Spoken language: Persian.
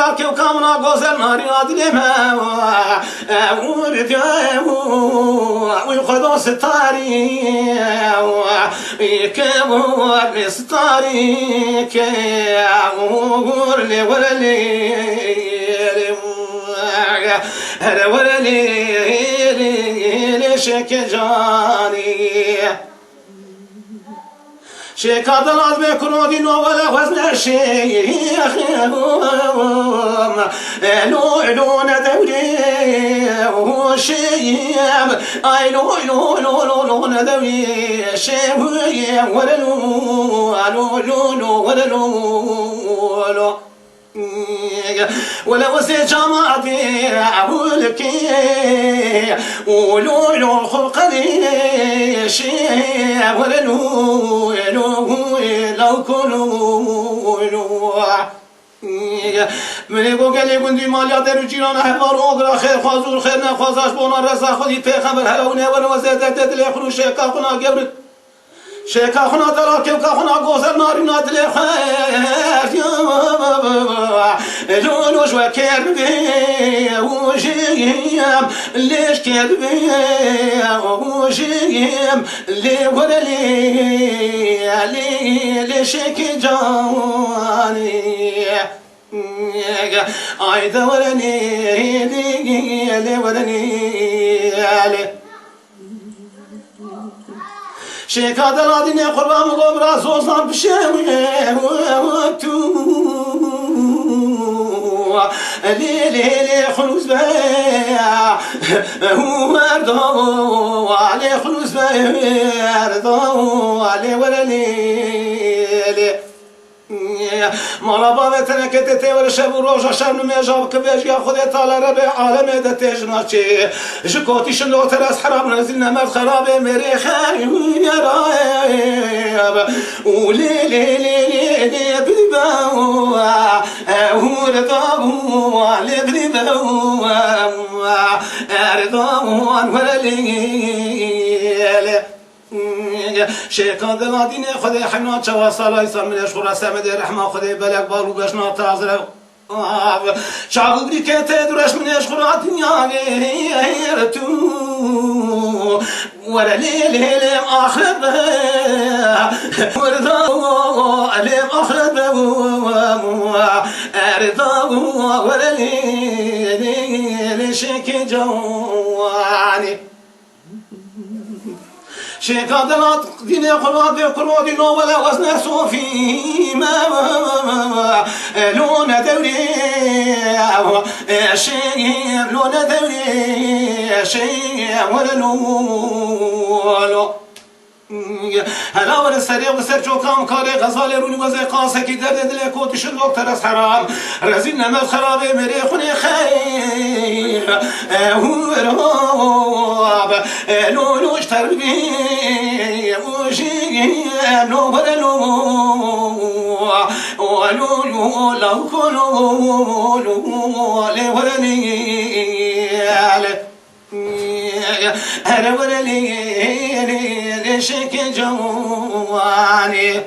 تراكي وكامنا قوزر ناري نادي ما ويخذوا ستاري يكبر ستاري ورلي ورلي شك جاني شيخ عضلات بكرودي ولا وزن الشيخ لو ندوري وشيم اي لو ندوري شيم ولا لو ولا وسي جماعتي أولكي ولولو خلقني شيء ولا لو كلو من يقول قال لي بندي ماليا درو جيران حوار أغرى خير خازور خير نخوازاش بونا رزا خودي پیغمبر هلونه ونوزه دد لخلو شيكا خنا قبرت شيكا خنا دراكي وكا خنا قوزر ناري نادل خير لولو جوا كيربي وجيم ليش كيربي وجيم لي ولا لي شيكي جاني عايدة ورني لي ورني شيكا دلادين قربان قبرا زوزان بشوي لي خلوص بيا وردو علي خلوص بيا وردو علي ولا لي مرابا بتنكت تور شب روجا شب نمجاب كبيج يا خدي طال ربع عالم ده تجناتي جكوتي شنو تراس حرام نزلنا ما خراب مري خاي يا رايب ولي لي لي لي بيبا ورضاو علي بيبا ارضاو ولا لي شيخ دلادين خدي حنا تواصل يسمى من اشهر سمد رحمه خدي بلك بالو بشنا تازر شاغري كته درش من اشهر الدنيا غيرتو ولا ليل اخر ورضا علم اخر ارضا ولا ليل شيك جواني شيخ عضلات ديني قرودي نو ولا وزن صوفي ما لون دوري شيء لون دوري شيء ولا لولو هلا ولا سريع وسرجو كام كاري غزال روني وزي قاسة كي درد دلكوت شلوك ترس حرام رزينا ما خرابي مريخني خير وراب لولو اشتر بي وشي لو ولا لو ولولو لو كلو لي ولا لي أنا ولا لي شك جواني